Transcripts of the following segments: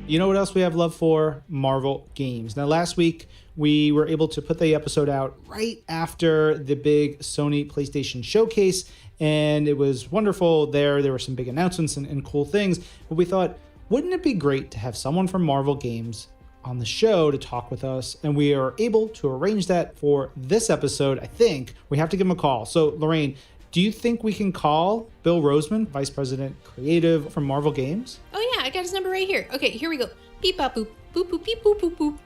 You know what else we have love for? Marvel games. Now, last week, we were able to put the episode out right after the big Sony PlayStation showcase, and it was wonderful there. There were some big announcements and cool things, but we thought, wouldn't it be great to have someone from Marvel Games on the show to talk with us? And we are able to arrange that for this episode. I think we have to give him a call. So, Lorraine, do you think we can call Bill Rosemann, Vice President Creative from Marvel Games? Oh yeah, I got his number right here. Okay, here we go. Beep bop boop, boop boop beep boop boop boop.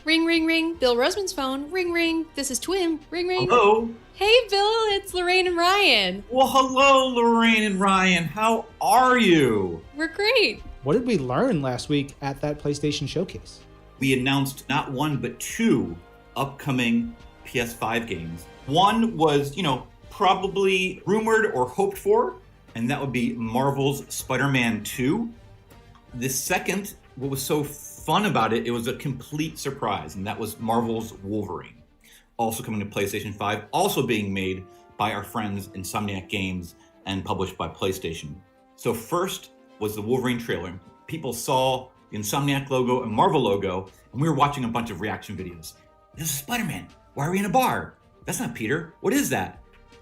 Ring ring ring. Bill Rosemann's phone. Ring ring. This is Twim. Ring ring. Hello. Hey Bill, it's Lorraine and Ryan. Well, hello, Lorraine and Ryan. How are you? We're great. What did we learn last week at that PlayStation showcase? We announced not one but two upcoming PS5 games. One was, probably rumored or hoped for, and that would be Marvel's Spider-Man 2. The second, what was so fun about it, it was a complete surprise, and that was Marvel's Wolverine. Also coming to PlayStation 5, also being made by our friends Insomniac Games and published by PlayStation. So first was the Wolverine trailer. People saw the Insomniac logo and Marvel logo, and we were watching a bunch of reaction videos. This is Spider-Man. Why are we in a bar? That's not Peter. What is that?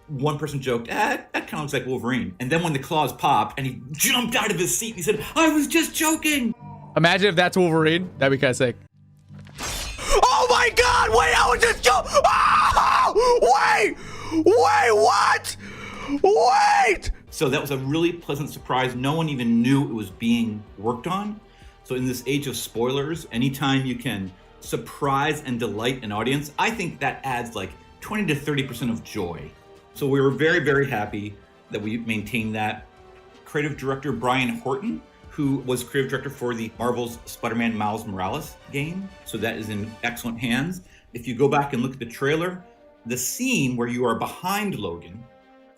One person joked, that kind of looks like Wolverine. And then when the claws popped and he jumped out of his seat, he said, I was just joking. Imagine if that's Wolverine. That'd be kind of sick. Oh my God! Wait, I was just joking. Oh! Wait, what? Wait! So that was a really pleasant surprise. No one even knew it was being worked on. So in this age of spoilers, anytime you can surprise and delight an audience, I think that adds like 20 to 30% of joy. So we were very, very happy that we maintained that. Creative director Brian Horton, who was creative director for the Marvel's Spider-Man Miles Morales game. So that is in excellent hands. If you go back and look at the trailer, the scene where you are behind Logan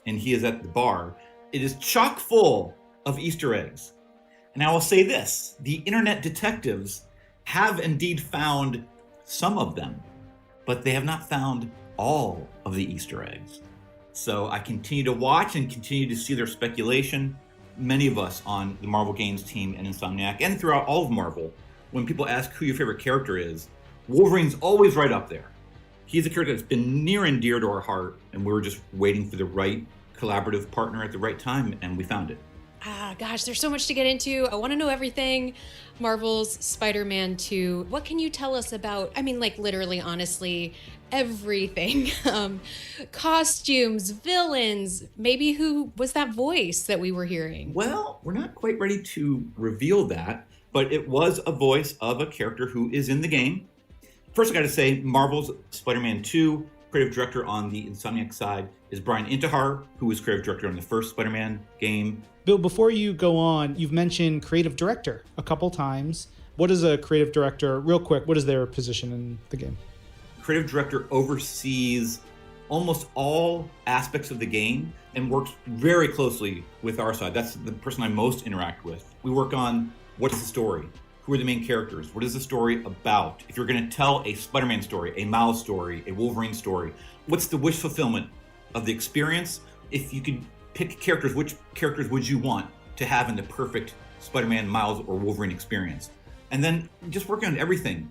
and he is at the bar, it is chock full of Easter eggs. And I will say this, the internet detectives have indeed found some of them, but they have not found all of the Easter eggs. So I continue to watch and continue to see their speculation. Many of us on the Marvel Games team and Insomniac and throughout all of Marvel, when people ask who your favorite character is, Wolverine's always right up there. He's a character that's been near and dear to our heart, and we were just waiting for the right collaborative partner at the right time, and we found it. Gosh, there's so much to get into. I want to know everything. Marvel's Spider-Man 2. What can you tell us about, literally, honestly, everything? Costumes, villains, maybe who was that voice that we were hearing? Well, we're not quite ready to reveal that, but it was a voice of a character who is in the game. First, I got to say, Marvel's Spider-Man 2, creative director on the Insomniac side is Brian Intihar, who was creative director on the first Spider-Man game. Bill, before you go on, you've mentioned creative director a couple times. What is a creative director? Real quick, what is their position in the game? Creative director oversees almost all aspects of the game and works very closely with our side. That's the person I most interact with. We work on what is the story? Who are the main characters? What is the story about? If you're going to tell a Spider-Man story, a Miles story, a Wolverine story, what's the wish fulfillment of the experience? If you could pick characters, which characters would you want to have in the perfect Spider-Man, Miles, or Wolverine experience? And then just working on everything.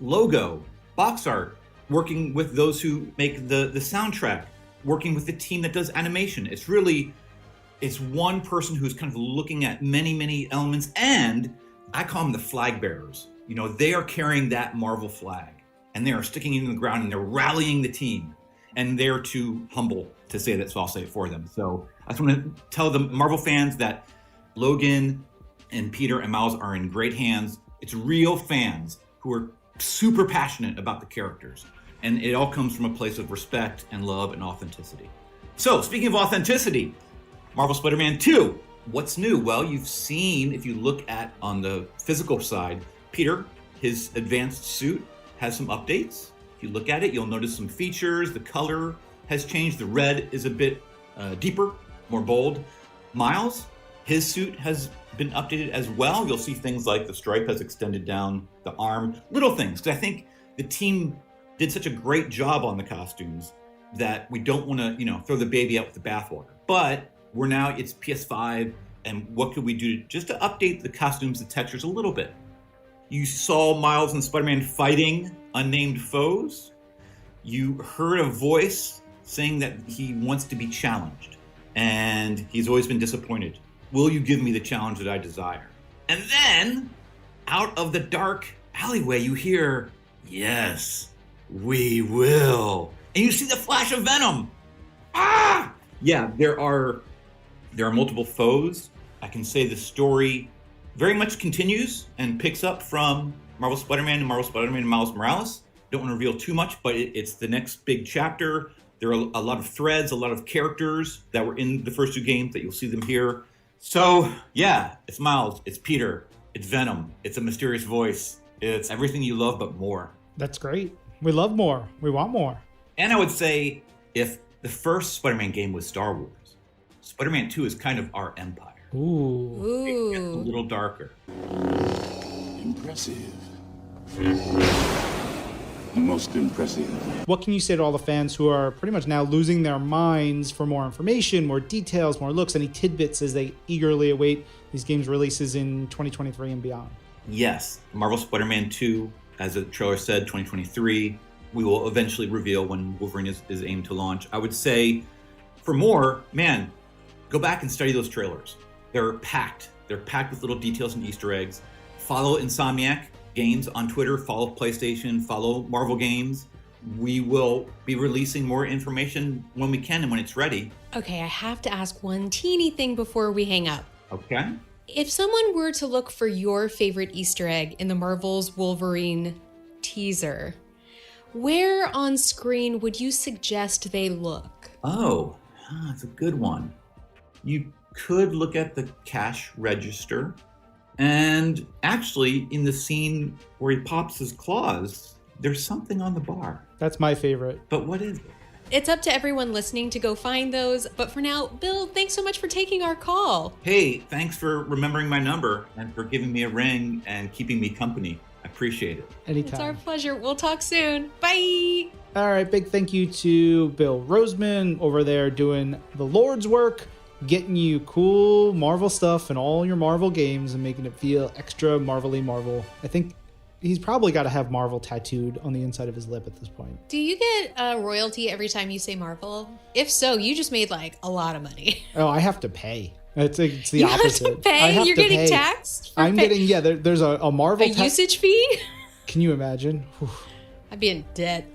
Logo, box art, working with those who make the soundtrack, working with the team that does animation. It's one person who's kind of looking at many, many elements, and I call them the flag bearers. They are carrying that Marvel flag, and they are sticking it in the ground, and they're rallying the team, and they're too humble to say that, so I'll say it for them. So I just want to tell the Marvel fans that Logan and Peter and Miles are in great hands. It's real fans who are super passionate about the characters, and it all comes from a place of respect and love and authenticity. So speaking of authenticity, Marvel Spider-Man 2, what's new? Well, you've seen, if you look at on the physical side, Peter, his advanced suit has some updates. If you look at it, you'll notice some features. The color has changed. The red is a bit deeper, more bold. Miles, his suit has been updated as well. You'll see things like the stripe has extended down the arm, little things. Because I think the team did such a great job on the costumes that we don't want to, throw the baby out with the bathwater. But it's PS5, and what could we do just to update the costumes, the textures a little bit? You saw Miles and Spider-Man fighting unnamed foes. You heard a voice saying that he wants to be challenged, and he's always been disappointed. Will you give me the challenge that I desire? And then, out of the dark alleyway, you hear, yes, we will. And you see the flash of venom. Ah! Yeah, there are multiple foes. I can say the story very much continues and picks up from Marvel Spider-Man and Marvel Spider-Man and Miles Morales. Don't want to reveal too much, but it's the next big chapter. There are a lot of threads, a lot of characters that were in the first 2 games that you'll see them here. So, yeah, it's Miles, it's Peter, it's Venom, it's a mysterious voice. It's everything you love, but more. That's great. We love more. We want more. And I would say if the first Spider-Man game was Star Wars, Spider-Man 2 is kind of our empire. Ooh. It gets a little darker. Impressive. Most impressive. What can you say to all the fans who are pretty much now losing their minds for more information, more details, more looks, any tidbits as they eagerly await these games' releases in 2023 and beyond? Yes, Marvel Spider-Man 2, as the trailer said, 2023. We will eventually reveal when Wolverine is aimed to launch. I would say, for more, man, go back and study those trailers. They're packed. They're packed with little details and Easter eggs. Follow Insomniac Games on Twitter. Follow PlayStation. Follow Marvel Games. We will be releasing more information when we can and when it's ready. Okay, I have to ask one teeny thing before we hang up. Okay? If someone were to look for your favorite Easter egg in the Marvel's Wolverine teaser, where on screen would you suggest they look? Oh, that's a good one. You could look at the cash register, and actually in the scene where he pops his claws, there's something on the bar. That's my favorite. But what is it? It's up to everyone listening to go find those, but for now, Bill, thanks so much for taking our call. Hey, thanks for remembering my number and for giving me a ring and keeping me company. I appreciate it. Anytime. It's our pleasure. We'll talk soon. Bye. All right, big thank you to Bill Rosemann over there doing the Lord's work, getting you cool Marvel stuff in all your Marvel games and making it feel extra Marvel-y Marvel. I think he's probably got to have Marvel tattooed on the inside of his lip at this point. Do you get royalty every time you say Marvel? If so, you just made like a lot of money. Oh, I have to pay. It's the You opposite. have to I pay? have You're to getting pay. taxed? I'm getting, there's a Marvel a usage fee? Can you imagine? Whew. I'd be in debt.